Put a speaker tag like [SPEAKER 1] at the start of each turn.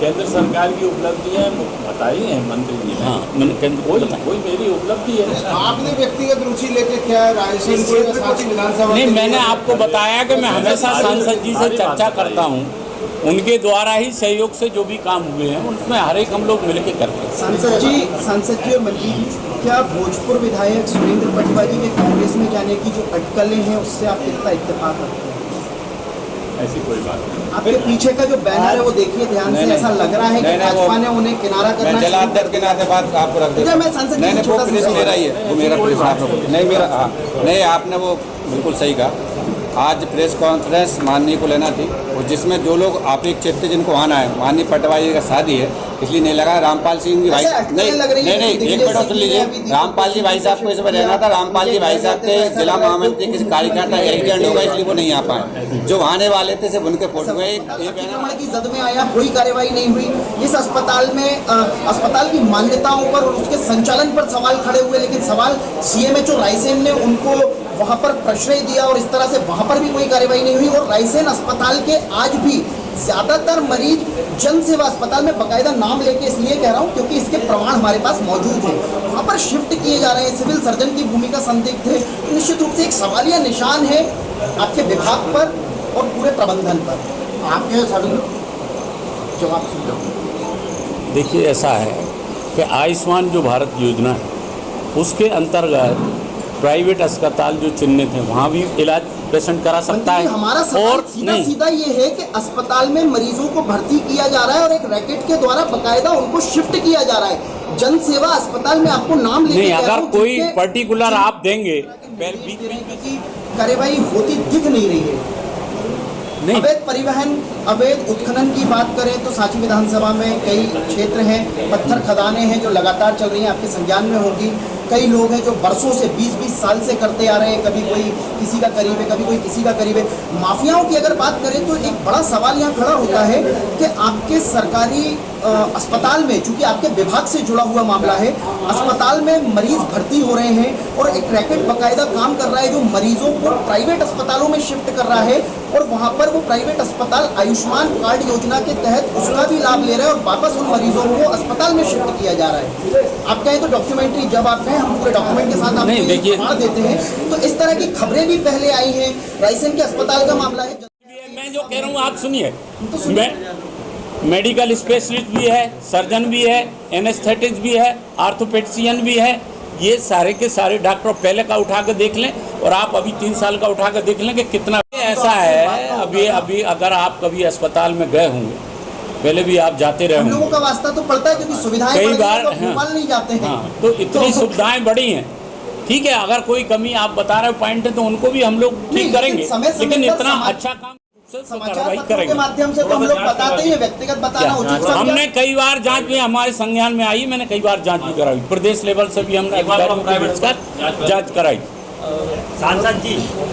[SPEAKER 1] केंद्र सरकार की उपलब्धियां बताई हैं मंत्री जी ने।
[SPEAKER 2] हाँ, मैंने केंद्र
[SPEAKER 1] कोई मेरी उपलब्धि है।
[SPEAKER 3] आपने व्यक्तिगत रुचि लेके क्या रायसेन को या सांची विधानसभा
[SPEAKER 2] नहीं,
[SPEAKER 3] के लिए-
[SPEAKER 2] मैंने आपको बताया कि मैं हमेशा सांसद जी से चर्चा करता हूँ, उनके द्वारा ही सहयोग से जो भी काम हुए हैं उसमें हर एक हम लोग मिलकर करते हैं।
[SPEAKER 4] सांसद जी और मंत्री जी, क्या भोजपुर विधायक सुरेंद्र पटवा जी के कांग्रेस में जाने की जो अटकलें हैं उससे आप कितना इत्तेफाक रखते हैं?
[SPEAKER 1] ऐसी कोई बात नहीं।
[SPEAKER 4] आपके पीछे का जो बैनर है वो देखिए ध्यान से, ऐसा लग रहा है कि भाजपा ने उन्हें किनारा करना
[SPEAKER 5] मैं जलाध्यक्ष के नाते बात आपको रख
[SPEAKER 4] शुरू- मैं सांसद जी
[SPEAKER 5] नहीं,
[SPEAKER 4] छोटा सा
[SPEAKER 5] वो
[SPEAKER 4] सवाल-
[SPEAKER 5] मेरा ही है, वो मेरा प्रेस नहीं मेरा। हाँ, नहीं, आपने वो बिल्कुल सही कहा। आज प्रेस कॉन्फ्रेंस माननीय को लेना थी, और जिसमें जो लोग आपके क्षेत्र जिनको आना है, माननीय पटवारी जी का शादी है, इसलिए नहीं लगा। रामपाल सिंह जी भाई नहीं, एक मिनट सुन लीजिए। रामपाल जी भाई साहब को इसमें रहना था। रामपाल जी भाई साहब के जिला महामंत्री किसी कार्यकर्ता एक्सीडेंट होगा, इसलिए वो नहीं आ पाए। जो आने वाले थे सिर्फ उनके फोटो में
[SPEAKER 4] आक्रमण की जद में आया, कोई कार्रवाई नहीं हुई। इस अस्पताल में अस्पताल की मान्यताओं पर और उसके संचालन पर सवाल खड़े हुए, लेकिन सवाल सीएमएचओ रायसेन ने उनको वहां पर प्रश्रय दिया और इस तरह से वहां पर भी कोई कार्रवाई नहीं हुई। और रायसेन अस्पताल के आज भी ज्यादातर मरीज जन सेवा अस्पताल में बकायदा नाम लेके इसलिए कह रहा हूँ क्योंकि इसके प्रमाण हमारे पास मौजूद हैं, वहाँ पर शिफ्ट किए जा रहे हैं। सिविल सर्जन की भूमिका संदिग्ध है। निश्चित रूप से एक सवालिया निशान है आपके विभाग पर और पूरे प्रबंधन पर। आपके सभी जवाब सुन लो।
[SPEAKER 2] देखिए, ऐसा है कि आयुष्मान जो भारत योजना है उसके अंतर्गत प्राइवेट अस्पताल जो चिन्हित हैं वहाँ भी इलाज पेशेंट करा सकता है।
[SPEAKER 4] हमारा सवाल सीधा ये है कि अस्पताल में मरीजों को भर्ती किया जा रहा है और एक रैकेट के द्वारा बकायदा उनको शिफ्ट किया जा रहा है। जन सेवा अस्पताल में आपको नाम लेके
[SPEAKER 2] नहीं, अगर कोई पर्टिकुलर आप देंगे,
[SPEAKER 4] कार्यवाही होती दिख नहीं रही है। अवैध परिवहन, अवैध उत्खनन की बात करें तो सांची विधानसभा में कई क्षेत्र हैं, पत्थर खदानें हैं जो लगातार चल रही हैं, आपके संज्ञान में होगी। कई लोग हैं जो बरसों से 20-20 साल से करते आ रहे हैं, कभी कोई किसी का करीब है, कभी कोई किसी का करीब है। माफियाओं की अगर बात करें तो एक बड़ा सवाल यहाँ खड़ा होता है कि आपके सरकारी अस्पताल में, चूंकि आपके विभाग से जुड़ा हुआ मामला है, अस्पताल में मरीज भर्ती हो रहे हैं और एक रैकेट बकायदा काम कर रहा है जो मरीजों को प्राइवेट अस्पतालों में शिफ्ट कर रहा है और वहाँ पर वो प्राइवेट अस्पताल आयुष्मान कार्ड योजना के तहत उसका भी लाभ ले रहे हैं और वापस उन मरीजों को अस्पताल में शिफ्ट किया जा रहा है। आप कहें तो डॉक्यूमेंट्री, जब आप कहें हम पूरे डॉक्यूमेंट के साथ आपको देते हैं, तो इस तरह की खबरें भी पहले आई हैं। रायसेन के अस्पताल का मामला है।
[SPEAKER 2] मैं जो कह रहा हूँ आप सुनिए, मैं मेडिकल स्पेशलिस्ट भी है, सर्जन भी है, एनेस्थेटिस्ट भी है, आर्थोपेडिशियन भी है। ये सारे के सारे डॉक्टर पहले का उठा कर देख लें और आप अभी 3 साल का उठा कर देख लें कि कितना ऐसा है। अभी अगर आप कभी अस्पताल में गए होंगे, पहले भी आप जाते रहे होंगे,
[SPEAKER 4] लोगों का वास्ता तो पड़ता है क्योंकि सुविधाएं
[SPEAKER 2] कई बार
[SPEAKER 4] नहीं जाते हैं।
[SPEAKER 2] तो इतनी सुविधाएं बढ़ी हैं, ठीक है। अगर कोई कमी आप बता रहे हो पॉइंट है तो उनको भी हम लोग ठीक करेंगे, लेकिन इतना अच्छा काम
[SPEAKER 4] समाचार पत्रों के माध्यम से तो हम लोग बताते ही हैं, व्यक्तिगत बताना उचित समझा।
[SPEAKER 2] हमने कई बार जांच भी हमारे संज्ञान में आई, मैंने कई बार जांच भी कराई, प्रदेश लेवल से भी हमने अधिकारियों को जांच कराई।
[SPEAKER 6] सांसद जी